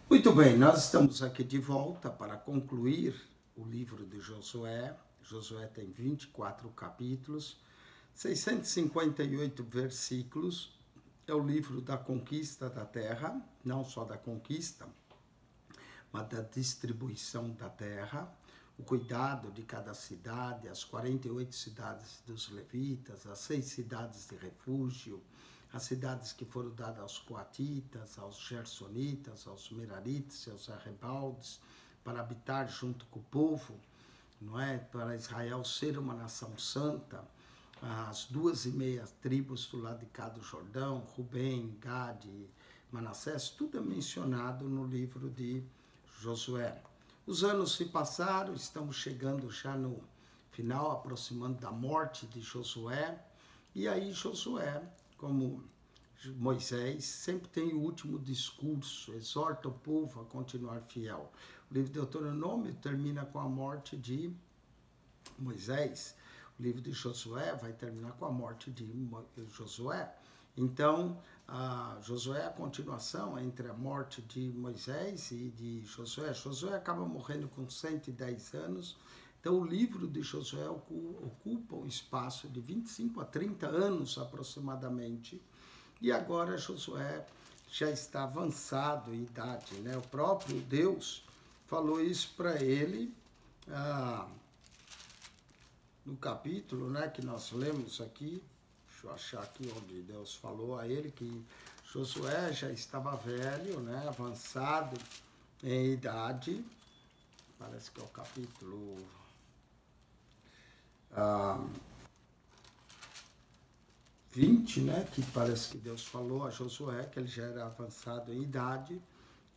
Muito bem, nós estamos aqui de volta para concluir o livro de Josué. Josué tem 24 capítulos, 658 versículos. É o livro da conquista da terra, não só da conquista, mas da distribuição da terra, o cuidado de cada cidade, as 48 cidades dos levitas, as 6 cidades de refúgio, as cidades que foram dadas aos coatitas, aos gersonitas, aos meraritas e aos arrebaldes, para habitar junto com o povo, não é? Para Israel ser uma nação santa, as 2,5 tribos do lado de cá do Jordão, Rubem, Gade, Manassés, tudo é mencionado no livro de Josué. Os anos se passaram, estamos chegando já no final, aproximando da morte de Josué, e aí Josué, como Moisés, sempre tem o último discurso, exorta o povo a continuar fiel. O livro de Deuteronômio termina com a morte de Moisés, o livro de Josué vai terminar com a morte de Josué. Então, Josué é a continuação entre a morte de Moisés e de Josué. Josué acaba morrendo com 110 anos. Então, o livro de Josué ocupa um espaço de 25 a 30 anos aproximadamente. E agora Josué já está avançado em idade, né? O próprio Deus falou isso para ele no capítulo, né, que nós lemos aqui. Deixa eu achar aqui onde Deus falou a ele que Josué já estava velho, né, avançado em idade. Parece que é o capítulo 20, né, que parece que Deus falou a Josué que ele já era avançado em idade,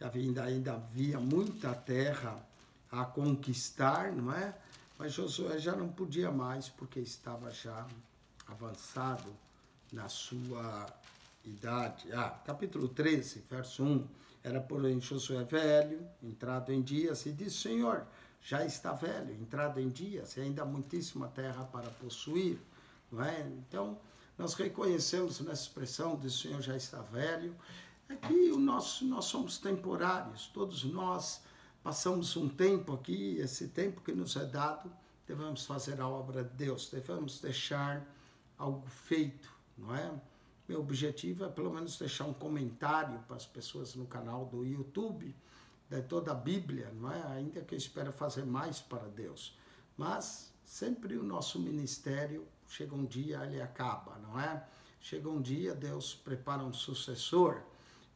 ainda havia muita terra a conquistar, não é? Mas Josué já não podia mais, porque estava já avançado na sua idade. Capítulo 13, verso 1. Era, porém, Josué velho, entrado em dias, e disse: Senhor, já está velho, entrado em dias, e ainda há muitíssima terra para possuir. Não é? Então, nós reconhecemos nessa expressão de Senhor já está velho, é que nós somos temporários, todos nós passamos um tempo aqui, esse tempo que nos é dado, devemos fazer a obra de Deus, devemos deixar algo feito, não é? Meu objetivo é pelo menos deixar um comentário para as pessoas no canal do YouTube, de toda a Bíblia, não é? Ainda que eu espero fazer mais para Deus, mas sempre o nosso ministério, chega um dia ele acaba, não é? Chega um dia, Deus prepara um sucessor,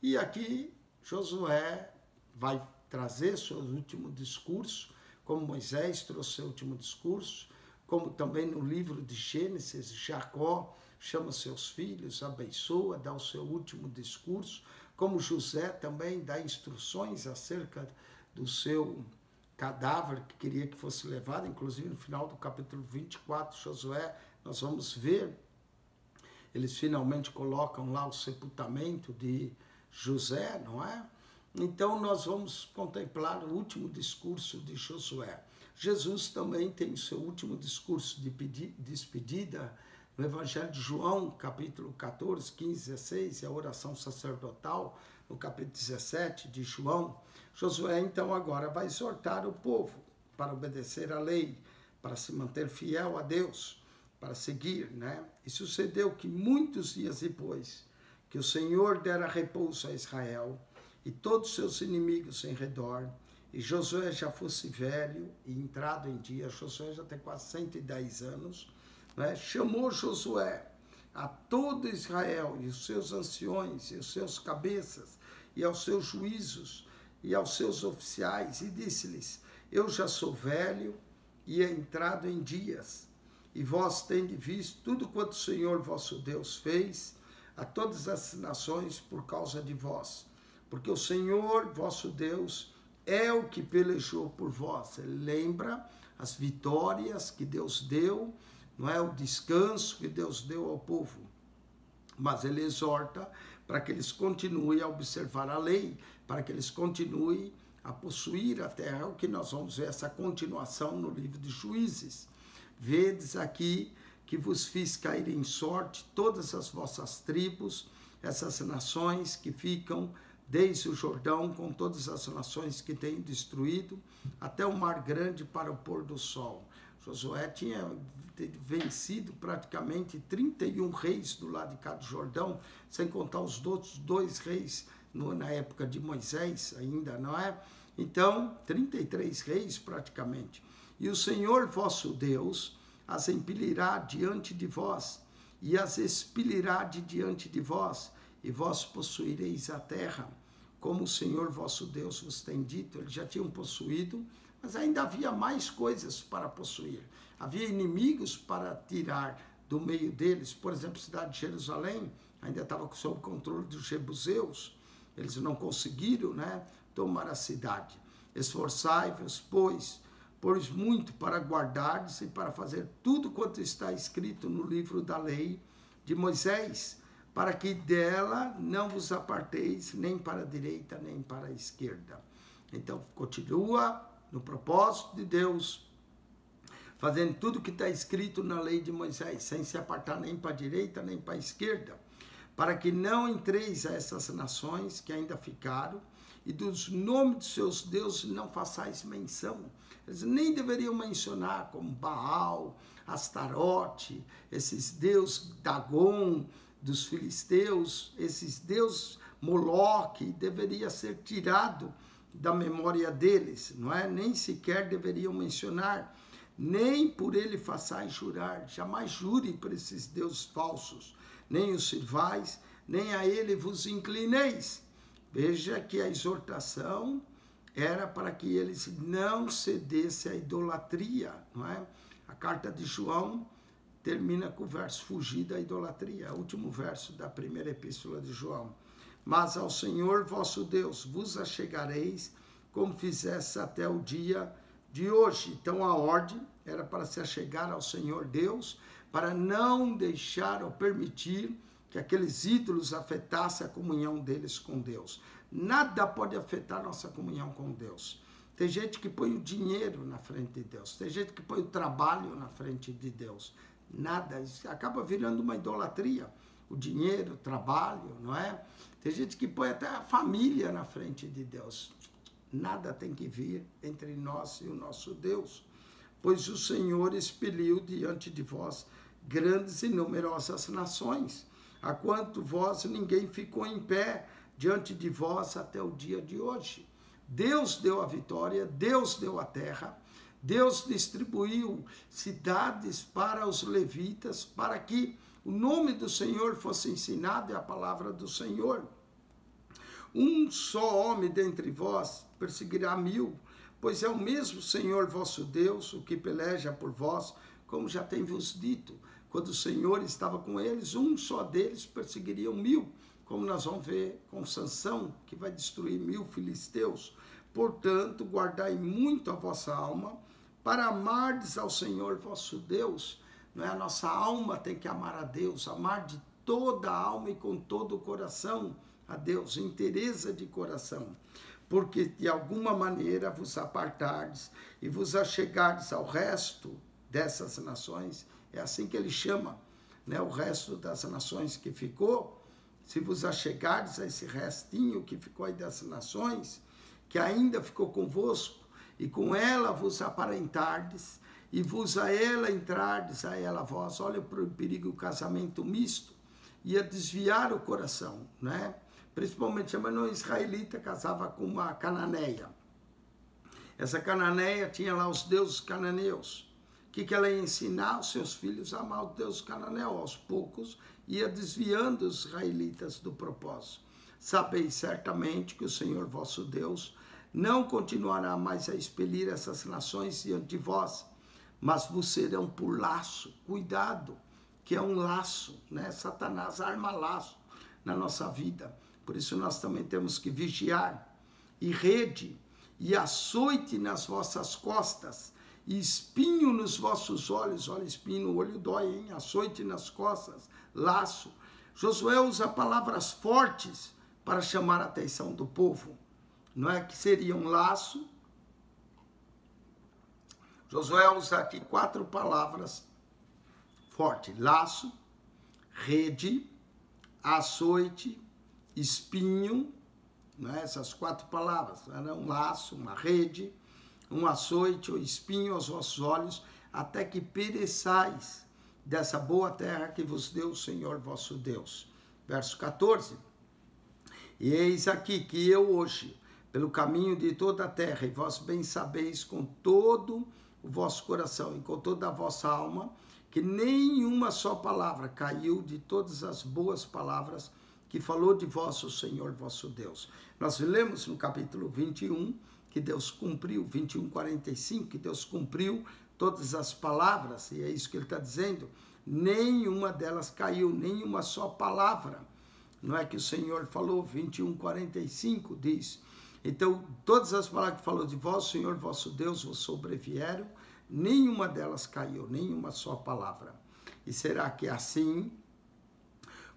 e aqui Josué vai trazer seu último discurso, como Moisés trouxe seu último discurso, como também no livro de Gênesis, Jacó chama seus filhos, abençoa, dá o seu último discurso, como José também dá instruções acerca do seu cadáver que queria que fosse levado, inclusive no final do capítulo 24, Josué, nós vamos ver, eles finalmente colocam lá o sepultamento de José, não é? Então, nós vamos contemplar o último discurso de Josué. Jesus também tem o seu último discurso de despedida no Evangelho de João, capítulo 14, 15, 16, e a oração sacerdotal, no capítulo 17 de João. Josué, então, agora vai exortar o povo para obedecer à lei, para se manter fiel a Deus, para seguir, né? E sucedeu que muitos dias depois, que o Senhor dera repouso a Israel, e todos seus inimigos em redor, e Josué já fosse velho e entrado em dia, Josué já tem quase 110 anos, né? Chamou Josué a todo Israel, e os seus anciões, e os seus cabeças, e aos seus juízos, e aos seus oficiais, e disse-lhes: eu já sou velho e entrado em dias, e vós tendes visto tudo quanto o Senhor vosso Deus fez a todas as nações por causa de vós, porque o Senhor, vosso Deus, é o que pelejou por vós. Ele lembra as vitórias que Deus deu, não é? O descanso que Deus deu ao povo. Mas ele exorta para que eles continuem a observar a lei, para que eles continuem a possuir a terra, o que nós vamos ver essa continuação no livro de Juízes. Vedes aqui que vos fiz cair em sorte todas as vossas tribos, essas nações que ficam desde o Jordão, com todas as nações que tem destruído, até o Mar Grande para o pôr do sol. Josué tinha vencido praticamente 31 reis do lado de cá do Jordão, sem contar os outros 2 reis na época de Moisés ainda, não é? Então, 33 reis praticamente. E o Senhor vosso Deus as empilhará diante de vós, e as expelirá de diante de vós, e vós possuireis a terra, como o Senhor vosso Deus vos tem dito. Eles já tinham possuído, mas ainda havia mais coisas para possuir. Havia inimigos para tirar do meio deles. Por exemplo, a cidade de Jerusalém ainda estava sob controle dos jebuseus. Eles não conseguiram, né, tomar a cidade. Esforçai-vos, pois muito para guardardes e para fazer tudo quanto está escrito no livro da lei de Moisés, para que dela não vos aparteis nem para a direita nem para a esquerda. Então, continua no propósito de Deus, fazendo tudo que está escrito na lei de Moisés, sem se apartar nem para a direita nem para a esquerda, para que não entreis a essas nações que ainda ficaram, e dos nomes de seus deuses não façais menção. Eles nem deveriam mencionar, como Baal, Astarote, esses deuses Dagon dos filisteus, esses deuses Moloque, deveria ser tirado da memória deles, não é? Nem sequer deveriam mencionar, nem por ele façais jurar. Jamais jure por esses deuses falsos, nem os sirvais, nem a ele vos inclineis. Veja que a exortação era para que eles não cedessem à idolatria, não é? A carta de João termina com o verso fugir da idolatria, é o último verso da primeira epístola de João. Mas ao Senhor vosso Deus vos achegareis, como fizesse até o dia de hoje. Então a ordem era para se achegar ao Senhor Deus, para não deixar ou permitir que aqueles ídolos afetassem a comunhão deles com Deus. Nada pode afetar nossa comunhão com Deus. Tem gente que põe o dinheiro na frente de Deus, tem gente que põe o trabalho na frente de Deus. Nada, isso acaba virando uma idolatria. O dinheiro, o trabalho, não é? Tem gente que põe até a família na frente de Deus. Nada tem que vir entre nós e o nosso Deus, pois o Senhor expeliu diante de vós grandes e numerosas nações, a quanto vós ninguém ficou em pé diante de vós até o dia de hoje. Deus deu a vitória, Deus deu a terra, Deus distribuiu cidades para os levitas, para que o nome do Senhor fosse ensinado e a palavra do Senhor. Um só homem dentre vós perseguirá 1000, pois é o mesmo Senhor vosso Deus, o que peleja por vós, como já tenho vos dito. Quando o Senhor estava com eles, um só deles perseguiria 1000, como nós vamos ver com Sansão, que vai destruir 1000 filisteus. Portanto, guardai muito a vossa alma, para amardes ao Senhor vosso Deus. Não é? A nossa alma tem que amar a Deus, amar de toda a alma e com todo o coração a Deus, inteireza de coração. Porque de alguma maneira vos apartardes e vos achegardes ao resto dessas nações, é assim que ele chama, né, o resto das nações que ficou. Se vos achegardes a esse restinho que ficou aí das nações, que ainda ficou convosco, e com ela vos aparentardes, e vos a ela entrardes, a ela vós. Olha para o perigo do casamento misto, ia desviar o coração, né? Principalmente a menor israelita casava com uma cananeia. Essa cananeia tinha lá os deuses cananeus. O que ela ia ensinar? Os seus filhos a amar o Deus cananeu. Aos poucos ia desviando os israelitas do propósito. Sabeis certamente que o Senhor vosso Deus não continuará mais a expelir essas nações diante de vós, mas vos serão por laço. Cuidado, que é um laço, né? Satanás arma laço na nossa vida. Por isso nós também temos que vigiar. E rede, e açoite nas vossas costas, e espinho nos vossos olhos. Olha, espinho no olho dói, hein? Açoite nas costas, laço. Josué usa palavras fortes para chamar a atenção do povo. Não é que seria um laço. Josué usa aqui 4 palavras fortes: laço, rede, açoite, espinho né? Essas 4 palavras, era um laço, uma rede, um açoite ou espinho aos vossos olhos, até que pereçais dessa boa terra que vos deu o Senhor vosso Deus. Verso 14. E eis aqui que eu hoje, pelo caminho de toda a terra, e vós bem sabeis com todo o vosso coração e com toda a vossa alma, que nenhuma só palavra caiu de todas as boas palavras que falou de vós o Senhor vosso Deus. Nós lemos no capítulo 21, que Deus cumpriu, 21:45, que Deus cumpriu todas as palavras, e é isso que ele está dizendo, nenhuma delas caiu, nenhuma só palavra. Não é que o Senhor falou, 21:45 diz, então todas as palavras que falou de vós, o Senhor vosso Deus, vos sobrevieram, nenhuma delas caiu, nenhuma só palavra. E será que assim,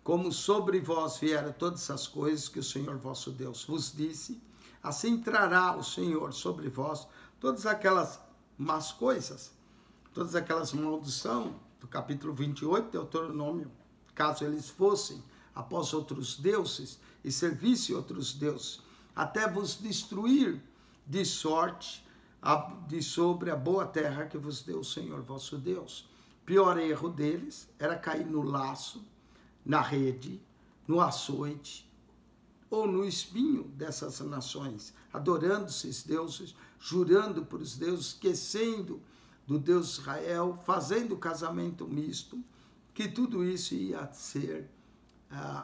como sobre vós vieram todas essas coisas que o Senhor vosso Deus vos disse, assim trará o Senhor sobre vós todas aquelas más coisas, todas aquelas maldições do capítulo 28, Deuteronômio, caso eles fossem após outros deuses e servissem outros deuses, até vos destruir de sorte de sobre a boa terra que vos deu o Senhor vosso Deus. Pior erro deles era cair no laço, na rede, no açoite ou no espinho dessas nações, adorando esses deuses, jurando por os deuses, esquecendo do Deus de Israel, fazendo casamento misto, que tudo isso ia ser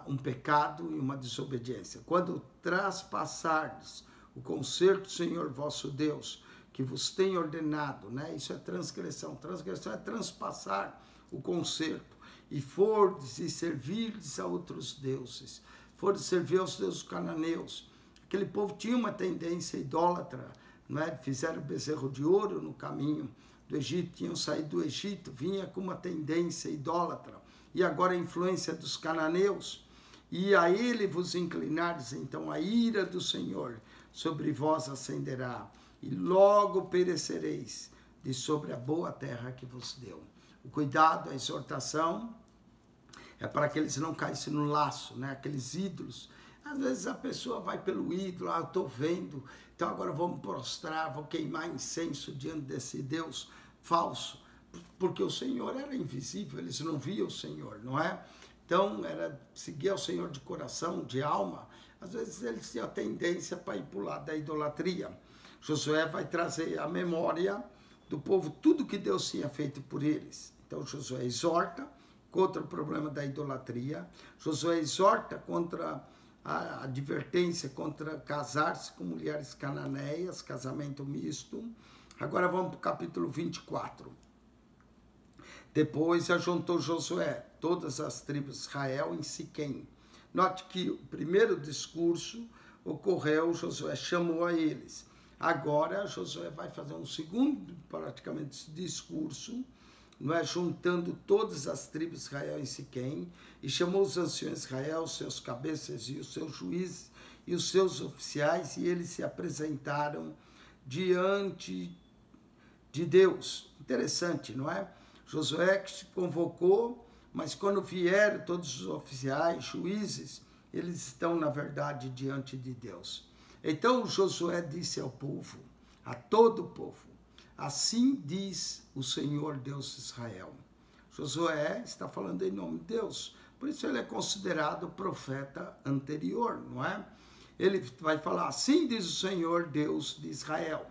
um pecado e uma desobediência. Quando traspassardes o concerto do Senhor vosso Deus, que vos tem ordenado, né? Isso é transgressão. Transgressão é transpassar o concerto. E fordes e servirdes a outros deuses. Fordes servir aos deuses cananeus. Aquele povo tinha uma tendência idólatra, não é? Fizeram bezerro de ouro no caminho do Egito, tinham saído do Egito, vinha com uma tendência idólatra. E agora a influência dos cananeus. E a ele vos inclinardes, então a ira do Senhor sobre vós acenderá, e logo perecereis de sobre a boa terra que vos deu. O cuidado, a exortação, é para que eles não caíssem no laço, né? Aqueles ídolos. Às vezes a pessoa vai pelo ídolo, eu estou vendo, então agora vou me prostrar, vou queimar incenso diante desse Deus falso, porque o Senhor era invisível, eles não viam o Senhor, não é? Então, era seguir ao Senhor de coração, de alma. Às vezes eles tinham a tendência para ir para o lado da idolatria. Josué vai trazer à memória do povo tudo que Deus tinha feito por eles. Então Josué exorta contra o problema da idolatria. Josué exorta contra a advertência, contra casar-se com mulheres cananeias, casamento misto. Agora vamos para o capítulo 24. Depois ajuntou Josué todas as tribos de Israel em Siquém. Note que o primeiro discurso ocorreu, Josué chamou a eles. Agora Josué vai fazer um segundo, praticamente, discurso, não é? Juntando todas as tribos de Israel em Siquém, e chamou os anciões de Israel, os seus cabeças e os seus juízes e os seus oficiais, e eles se apresentaram diante de Deus. Interessante, não é? Josué que se convocou, mas quando vieram todos os oficiais, juízes, eles estão, na verdade, diante de Deus. Então Josué disse ao povo, a todo o povo, assim diz o Senhor Deus de Israel. Josué está falando em nome de Deus, por isso ele é considerado profeta anterior, não é? Ele vai falar, assim diz o Senhor Deus de Israel,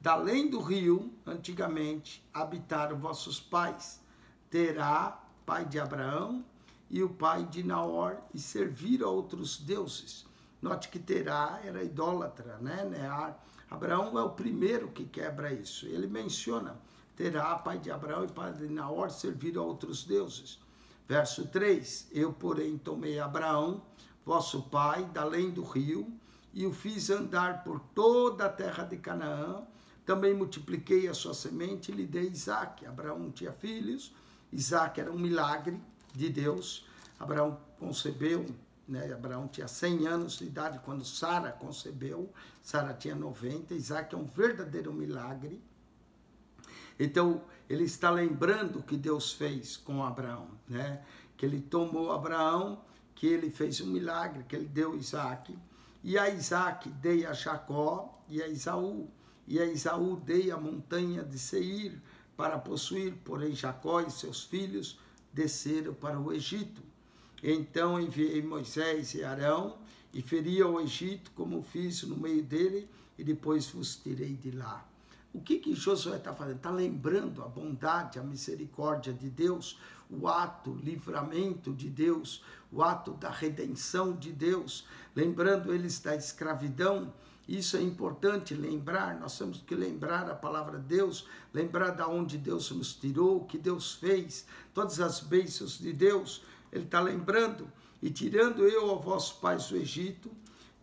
da além do rio, antigamente, habitaram vossos pais, Terá, pai de Abraão, e o pai de Naor, e serviram a outros deuses. Note que Terá era idólatra, né? Abraão é o primeiro que quebra isso. Ele menciona, Terá, pai de Abraão e pai de Naor, serviram a outros deuses. Verso 3, eu, porém, tomei Abraão, vosso pai, da além do rio, e o fiz andar por toda a terra de Canaã, também multipliquei a sua semente e lhe dei Isaque. Abraão não tinha filhos, Isaque era um milagre de Deus. Abraão concebeu, né? Abraão tinha 100 anos de idade quando Sara concebeu, Sara tinha 90, Isaque é um verdadeiro milagre. Então, ele está lembrando o que Deus fez com Abraão, né? Que ele tomou Abraão, que ele fez um milagre, que ele deu Isaque, E a Isaque dei a Jacó e a Esaú. E a Esaú dei a montanha de Seir para possuir, porém Jacó e seus filhos desceram para o Egito. Então enviei Moisés e Arão, e feri ao Egito, como fiz no meio dele, e depois vos tirei de lá. O que Josué está fazendo? Está lembrando a bondade, a misericórdia de Deus, o ato, o livramento de Deus, o ato da redenção de Deus, lembrando eles da escravidão. Isso é importante lembrar, nós temos que lembrar a palavra de Deus, lembrar de onde Deus nos tirou, o que Deus fez, todas as bênçãos de Deus. Ele está lembrando: e tirando eu a vossos pais do Egito,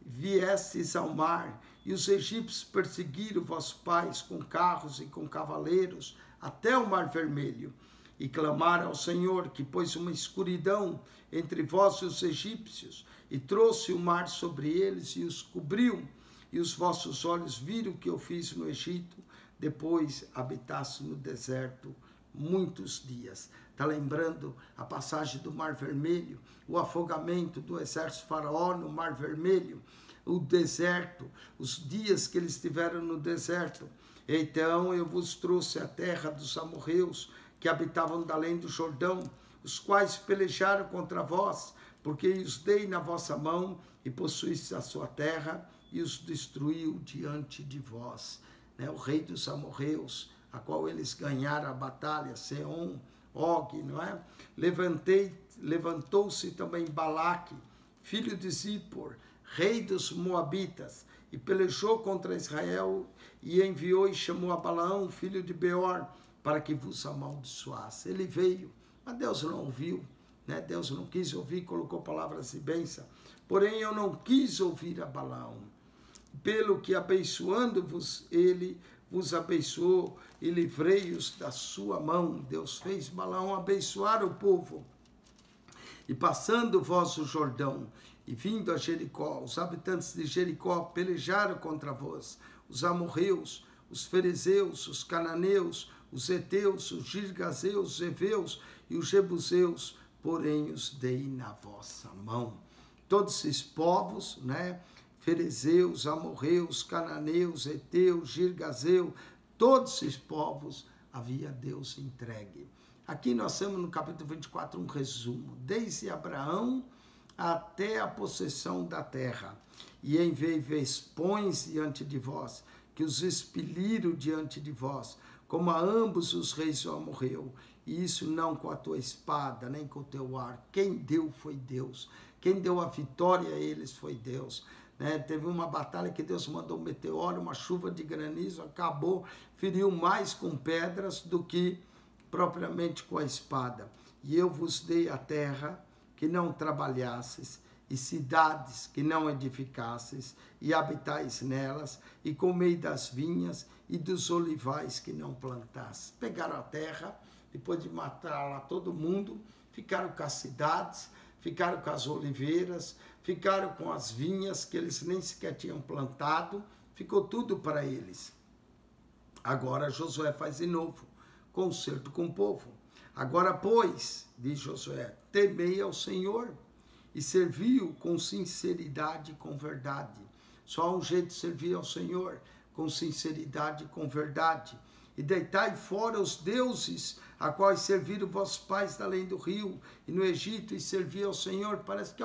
viestes ao mar, e os egípcios perseguiram vossos pais com carros e com cavaleiros até o mar vermelho, e clamaram ao Senhor, que pôs uma escuridão entre vós e os egípcios, e trouxe o mar sobre eles e os cobriu, e os vossos olhos viram o que eu fiz no Egito, depois habitaste no deserto muitos dias. Está lembrando a passagem do Mar Vermelho, o afogamento do exército faraó no Mar Vermelho, o deserto, os dias que eles estiveram no deserto. Então eu vos trouxe a terra dos amorreus, que habitavam da além do Jordão, os quais pelejaram contra vós, porque os dei na vossa mão, e possuíste a sua terra, e os destruiu diante de vós. O rei dos amorreus, a qual eles ganharam a batalha, Seom, Og, não é? Levantou-se também Balaque, filho de Zippor, rei dos Moabitas, e pelejou contra Israel, e enviou e chamou a Balaão, filho de Beor, para que vos amaldiçoasse. Ele veio, mas Deus não ouviu, né? Deus não quis ouvir, colocou palavras de bênção. Porém, eu não quis ouvir a Balaão, pelo que abençoando-vos, ele vos abençoou e livrei-os da sua mão. Deus fez Balaão abençoar o povo. E passando vós o Jordão, e vindo a Jericó, os habitantes de Jericó pelejaram contra vós, os amorreus, os ferezeus, os cananeus, os heteus, os girgazeus, os heveus e os jebuseus, porém os dei na vossa mão. Todos esses povos, né? Ferezeus, amorreus, cananeus, heteus, girgazeu, todos esses povos havia Deus entregue. Aqui nós temos no capítulo 24 um resumo, desde Abraão até a possessão da terra. E enviei vespões diante de vós, que os expeliram diante de vós, como a ambos os reis do amorreu, e isso não com a tua espada, nem com o teu arco. Quem deu foi Deus, quem deu a vitória a eles foi Deus. Teve uma batalha que Deus mandou um meteoro, uma chuva de granizo, acabou, feriu mais com pedras do que propriamente com a espada. E eu vos dei a terra que não trabalhasses, e cidades que não edificasses, e habitais nelas, e comei das vinhas e dos olivais que não plantasses. Pegaram a terra, depois de matar lá todo mundo, ficaram com as cidades, ficaram com as oliveiras, ficaram com as vinhas que eles nem sequer tinham plantado, ficou tudo para eles. Agora Josué faz de novo, concerto com o povo. Agora, pois, diz Josué, temei ao Senhor e servi-o com sinceridade e com verdade. Só há um jeito de servir ao Senhor, com sinceridade e com verdade. E deitai fora os deuses a quais serviram vossos pais da além do rio e no Egito, e servia ao Senhor. Parece que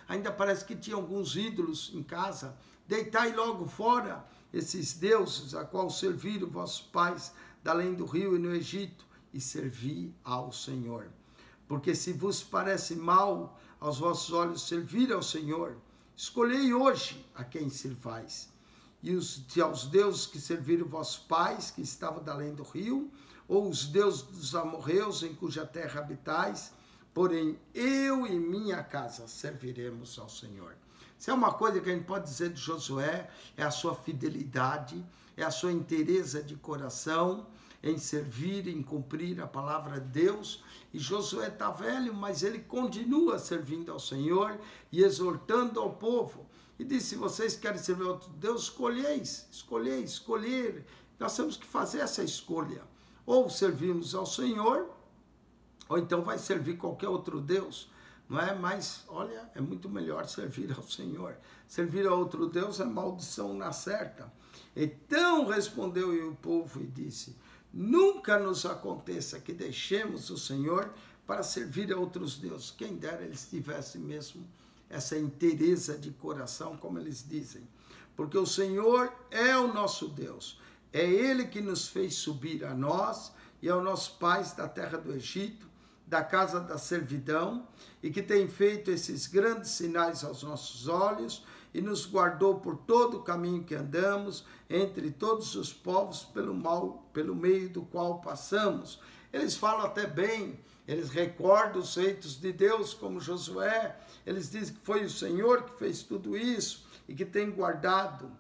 ainda parece que tinha alguns ídolos em casa. Deitai logo fora esses deuses a quais serviram vossos pais da além do rio e no Egito, e servi ao Senhor. Porque se vos parece mal aos vossos olhos servir ao Senhor, escolhei hoje a quem servais. E aos deuses que serviram vossos pais, que estavam da além do rio, ou os deuses dos amorreus, em cuja terra habitais, porém eu e minha casa serviremos ao Senhor. Se é uma coisa que a gente pode dizer de Josué, é a sua fidelidade, é a sua inteireza de coração em servir, em cumprir a palavra de Deus. E Josué está velho, mas ele continua servindo ao Senhor e exortando ao povo. E disse, se vocês querem servir a outro Deus, escolher. Nós temos que fazer essa escolha. Ou servimos ao Senhor, ou então vai servir qualquer outro Deus. não é? Mas, olha, é muito melhor servir ao Senhor. Servir a outro Deus é maldição na certa. Então respondeu o povo e disse: nunca nos aconteça que deixemos o Senhor para servir a outros deuses. Quem dera eles tivessem mesmo essa inteireza de coração, como eles dizem. Porque o Senhor é o nosso Deus. É Ele que nos fez subir a nós e aos nossos pais da terra do Egito, da casa da servidão, e que tem feito esses grandes sinais aos nossos olhos, e nos guardou por todo o caminho que andamos, entre todos os povos, pelo meio do qual passamos. Eles falam até bem, eles recordam os feitos de Deus, como Josué, eles dizem que foi o Senhor que fez tudo isso, e que tem guardado,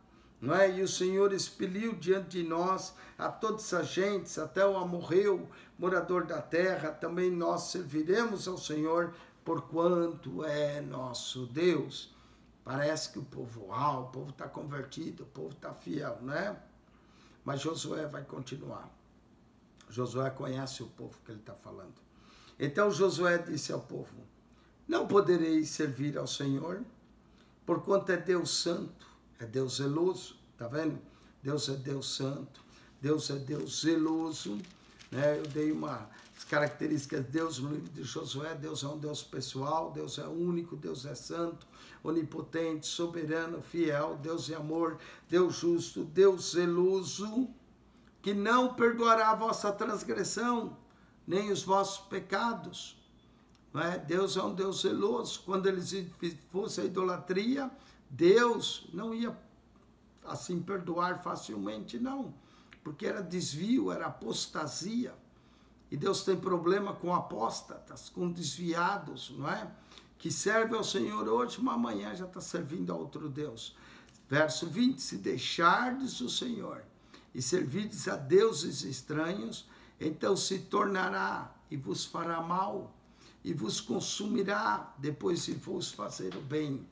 não é? E o Senhor expeliu diante de nós a todas essas gentes, até o amorreu, morador da terra. Também nós serviremos ao Senhor, porquanto é nosso Deus. Parece que o povo está convertido, o povo está fiel, né? Mas Josué vai continuar. Josué conhece o povo que ele está falando. Então Josué disse ao povo: não podereis servir ao Senhor, porquanto é Deus santo, é Deus zeloso, tá vendo? Deus é Deus santo, Deus é Deus zeloso, né? Eu dei umas características de Deus no livro de Josué. Deus é um Deus pessoal, Deus é único, Deus é santo, onipotente, soberano, fiel, Deus é amor, Deus justo, Deus zeloso, que não perdoará a vossa transgressão, nem os vossos pecados. Não é? Deus é um Deus zeloso. Quando eles fossem a idolatria, Deus não ia assim perdoar facilmente, não, porque era desvio, era apostasia. E Deus tem problema com apóstatas, com desviados, não é? Que serve ao Senhor hoje, mas amanhã já está servindo a outro Deus. Verso 20, se deixardes o Senhor e servirdes a deuses estranhos, então se tornará e vos fará mal, e vos consumirá depois de vos fazer o bem.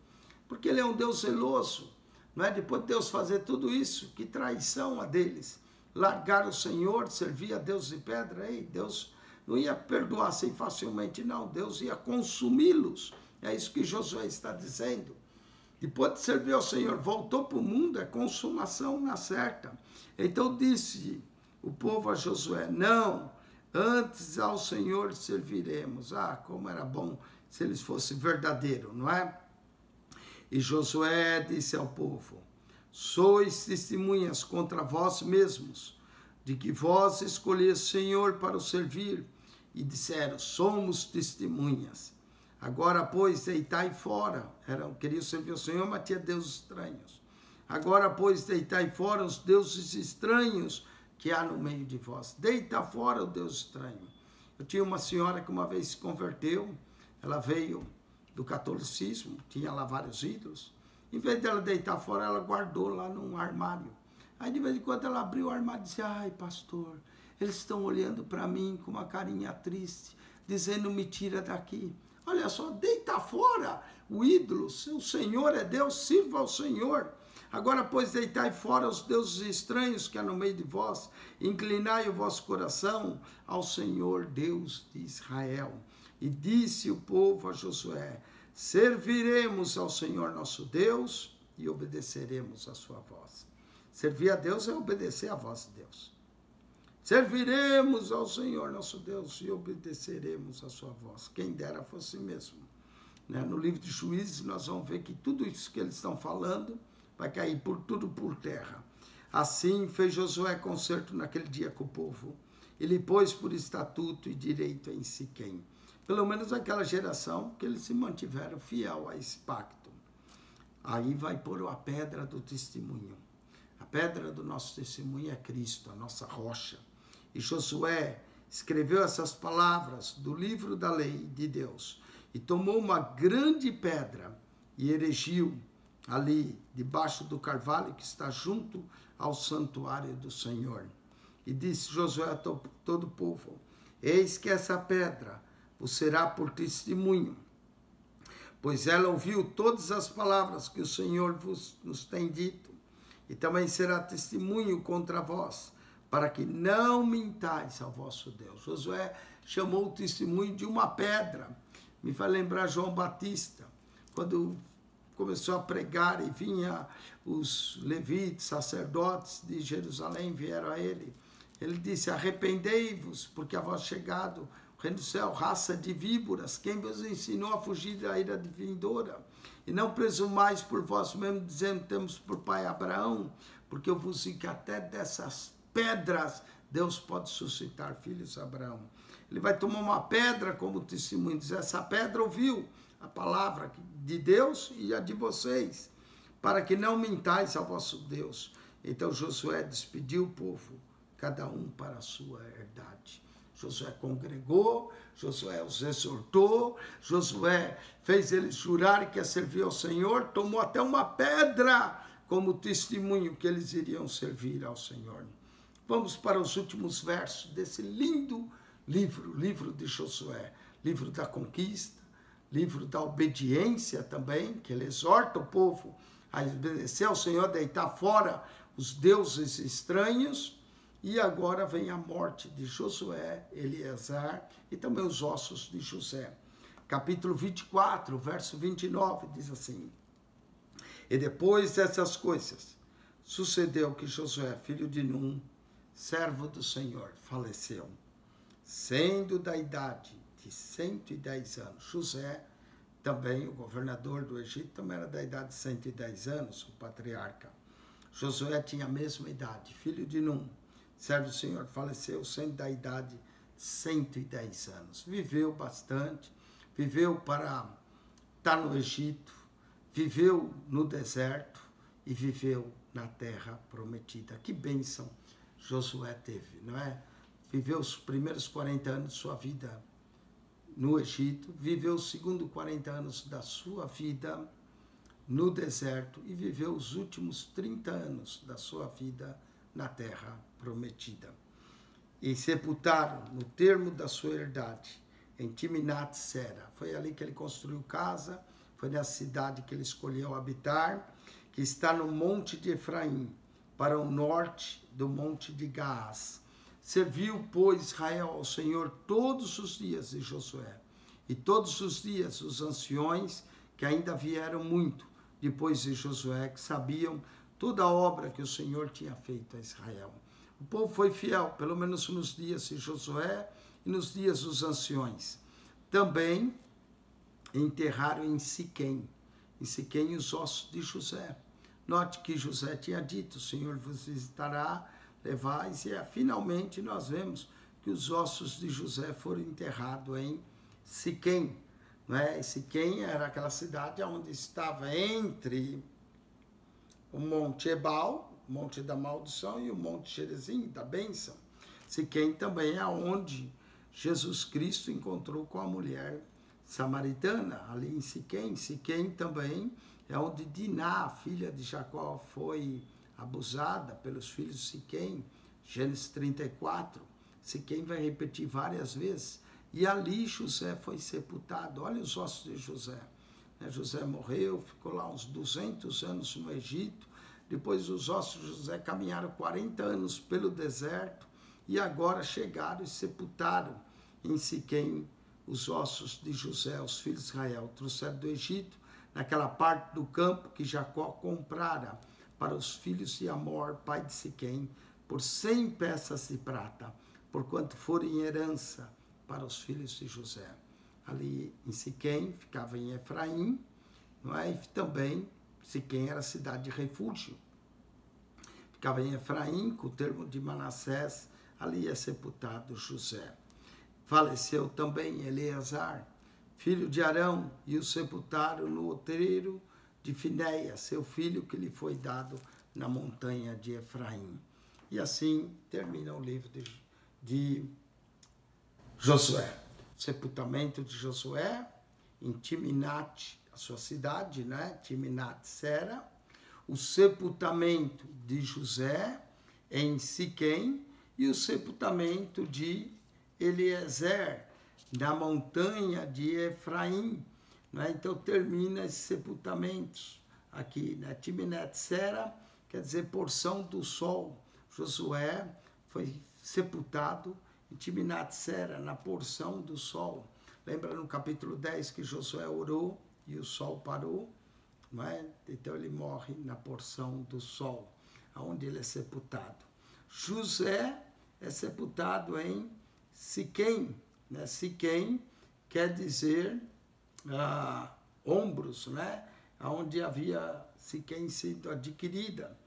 Porque Ele é um Deus zeloso, não é? Depois de Deus fazer tudo isso, que traição a deles. Largar o Senhor, servir a Deus de pedra, ei, Deus não ia perdoar assim facilmente, não. Deus ia consumi-los. É isso que Josué está dizendo. Depois de servir ao Senhor, voltou para o mundo, é consumação na certa. Então disse o povo a Josué: não, antes ao Senhor serviremos. Ah, como era bom se eles fossem verdadeiros, não é? E Josué disse ao povo: sois testemunhas contra vós mesmos, de que vós escolheste o Senhor para o servir. E disseram: somos testemunhas. Agora, pois, deitai fora. Queriam servir o Senhor, mas tinha deuses estranhos. Agora, pois, deitai fora os deuses estranhos que há no meio de vós. Deita fora o Deus estranho. Eu tinha uma senhora que uma vez se converteu. Ela veio do catolicismo, tinha lá vários ídolos. Em vez dela deitar fora, ela guardou lá num armário. Aí, de vez em quando, ela abriu o armário e dizia: ai, pastor, eles estão olhando para mim com uma carinha triste, dizendo: me tira daqui. Olha só, deita fora o ídolo, seu Senhor é Deus, sirva ao Senhor. Agora, pois, deitai fora os deuses estranhos que há no meio de vós, inclinai o vosso coração ao Senhor Deus de Israel. E disse o povo a Josué: serviremos ao Senhor nosso Deus e obedeceremos a sua voz. Servir a Deus é obedecer a voz de Deus. Serviremos ao Senhor nosso Deus e obedeceremos a sua voz. Quem dera fosse mesmo. Né? No livro de Juízes nós vamos ver que tudo isso que eles estão falando vai cair tudo por terra. Assim fez Josué concerto naquele dia com o povo. Ele pôs por estatuto e direito em Siquém. Pelo menos aquela geração que eles se mantiveram fiel a esse pacto. Aí vai pôr a pedra do testemunho. A pedra do nosso testemunho é Cristo, a nossa rocha. E Josué escreveu essas palavras do livro da lei de Deus e tomou uma grande pedra e erigiu ali, debaixo do carvalho que está junto ao santuário do Senhor. E disse Josué a todo o povo: eis que essa pedra vos será por testemunho, pois ela ouviu todas as palavras que o Senhor nos tem dito, e também será testemunho contra vós, para que não mintais ao vosso Deus. Josué chamou o testemunho de uma pedra, Me faz lembrar João Batista, quando começou a pregar e vinha os levitas, sacerdotes de Jerusalém, vieram a ele. Ele disse, arrependei-vos, porque a vós chegado o reino do céu, raça de víboras, quem vos ensinou a fugir da ira vindoura? E não presumais por vós mesmos, dizendo, temos por pai Abraão, porque eu vos digo que até dessas pedras Deus pode suscitar filhos a Abraão. Ele vai tomar uma pedra como testemunho, diz, essa pedra ouviu a palavra de Deus e a de vocês, para que não mintais ao vosso Deus. Então Josué despediu o povo, cada um para a sua herdade. Josué congregou, Josué os exortou, Josué fez eles jurarem que ia servir ao Senhor, tomou até uma pedra como testemunho que eles iriam servir ao Senhor. Vamos para os últimos versos desse lindo livro de Josué, livro da conquista, livro da obediência também, que ele exorta o povo a obedecer ao Senhor, deitar fora os deuses estranhos. E agora vem a morte de Josué, Eleazar e também os ossos de José. Capítulo 24, verso 29, diz assim, e depois dessas coisas, sucedeu que Josué, filho de Num, servo do Senhor, faleceu, sendo da idade de 110 anos. José, também o governador do Egito, também era da idade de 110 anos, o patriarca. Josué tinha a mesma idade, filho de Num, servo do Senhor, faleceu sendo da idade de 110 anos. Viveu bastante, viveu para estar no Egito, viveu no deserto e viveu na terra prometida. Que bênção Josué teve, não é? Viveu os primeiros 40 anos de sua vida no Egito, viveu os segundos 40 anos da sua vida no deserto e viveu os últimos 30 anos da sua vida na terra prometida. E sepultaram no termo da sua herdade, em Timnat-Sera. Foi ali que ele construiu casa, foi nessa cidade que ele escolheu habitar, que está no monte de Efraim, para o norte do monte de Gaás. Serviu, pois, Israel ao Senhor todos os dias de Josué, e todos os dias os anciões, que ainda vieram muito depois de Josué, que sabiam toda a obra que o Senhor tinha feito a Israel. O povo foi fiel, pelo menos nos dias de Josué e nos dias dos anciões. Também enterraram em Siquém os ossos de José. Note que José tinha dito, o Senhor vos visitará, levais, e finalmente nós vemos que os ossos de José foram enterrados em Siquém. Não é? Siquém era aquela cidade onde estava entre o Monte Ebal, o Monte da Maldição, e o Monte Gerizim, da bênção. Siquém também é onde Jesus Cristo encontrou com a mulher samaritana, ali em Siquém. Siquém também é onde Diná, filha de Jacó, foi abusada pelos filhos de Siquém, Gênesis 34. Siquém vai repetir várias vezes. E ali José foi sepultado. Olha os ossos de José. José morreu, ficou lá uns 200 anos no Egito. Depois os ossos de José caminharam 40 anos pelo deserto e agora chegaram e sepultaram em Siquém os ossos de José, os filhos de Israel. Trouxeram do Egito, naquela parte do campo que Jacó comprara para os filhos de Amor, pai de Siquém, por 100 peças de prata, porquanto foram em herança para os filhos de José. Ali em Siquém, ficava em Efraim, não é? E também Siquém era cidade de refúgio. Ficava em Efraim, com o termo de Manassés, ali é sepultado José. Faleceu também Eleazar, filho de Arão, e o sepultaram no outreiro de Finéia, seu filho que lhe foi dado na montanha de Efraim. E assim termina o livro de Josué. Sepultamento de Josué em Timnat, a sua cidade, né? Timnat-Sera. O sepultamento de José em Siquém e o sepultamento de Eliezer na montanha de Efraim. Né? Então termina esses sepultamentos aqui, né? Timnat-Sera quer dizer porção do sol. Josué foi sepultado em Timnat-Sera, na porção do sol. Lembra no capítulo 10 que Josué orou e o sol parou? Não é? Então ele morre na porção do sol, onde ele é sepultado. José é sepultado em Siquém, né? Siquém quer dizer ombros, né? Onde havia Siquém sido adquirida.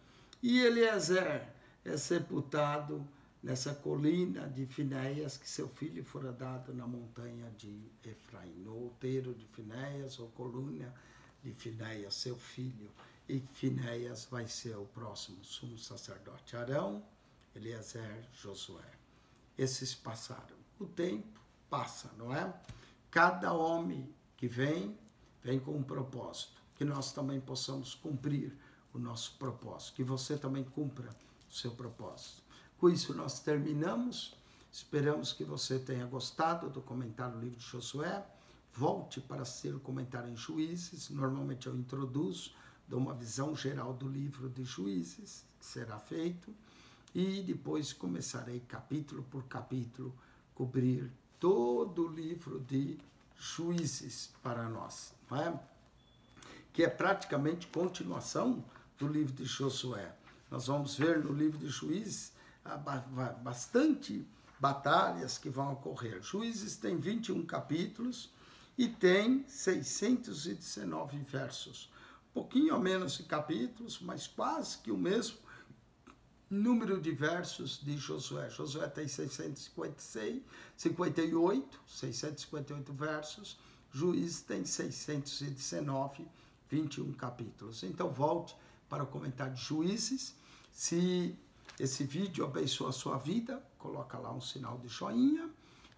E Eliezer é sepultado nessa colina de Finéias, que seu filho fora dado na montanha de Efraim, no outeiro de Finéias, ou coluna de Finéias, seu filho. E Finéias vai ser o próximo sumo sacerdote. Arão, Eliezer, Josué. Esses passaram. O tempo passa, não é? Cada homem que vem com um propósito. Que nós também possamos cumprir o nosso propósito. Que você também cumpra o seu propósito. Com isso nós terminamos. Esperamos que você tenha gostado do comentário do livro de Josué. Volte para ser o comentário em Juízes. Normalmente eu introduzo, dou uma visão geral do livro de Juízes, que será feito. E depois começarei capítulo por capítulo, cobrir todo o livro de Juízes para nós, não é? Que é praticamente continuação do livro de Josué. Nós vamos ver no livro de Juízes bastante batalhas que vão ocorrer. Juízes tem 21 capítulos e tem 619 versos. Um pouquinho menos de capítulos, mas quase que o mesmo número de versos de Josué. Josué tem 658 versos. Juízes tem 619, 21 capítulos. Então volte para o comentário de Juízes. Se esse vídeo abençoa a sua vida, coloca lá um sinal de joinha,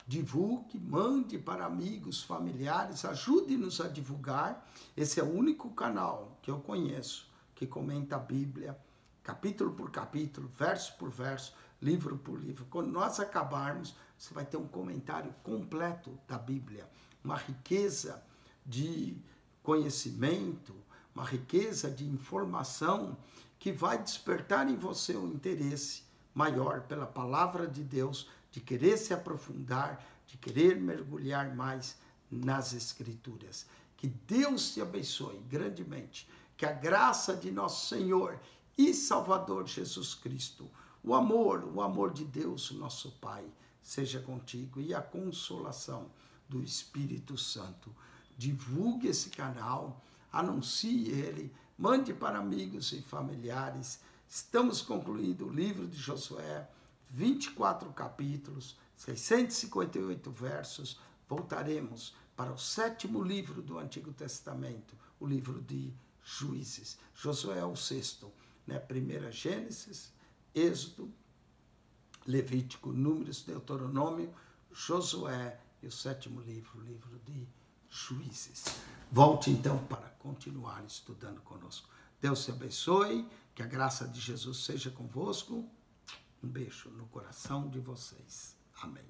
divulgue, mande para amigos, familiares, ajude-nos a divulgar. Esse é o único canal que eu conheço que comenta a Bíblia, capítulo por capítulo, verso por verso, livro por livro. Quando nós acabarmos, você vai ter um comentário completo da Bíblia, uma riqueza de conhecimento, uma riqueza de informação que vai despertar em você um interesse maior pela palavra de Deus, de querer se aprofundar, de querer mergulhar mais nas Escrituras. Que Deus te abençoe grandemente, que a graça de nosso Senhor e Salvador Jesus Cristo, o amor de Deus, nosso Pai, seja contigo, e a consolação do Espírito Santo. Divulgue esse canal, anuncie ele, mande para amigos e familiares. Estamos concluindo o livro de Josué, 24 capítulos, 658 versos. Voltaremos para o 7º livro do Antigo Testamento, o livro de Juízes. Josué é o 6º, né? 1 Gênesis, Êxodo, Levítico, Números, Deuteronômio, Josué e o 7º livro, o livro de Juízes. Volte então para continuar estudando conosco. Deus te abençoe, que a graça de Jesus seja convosco. Um beijo no coração de vocês. Amém.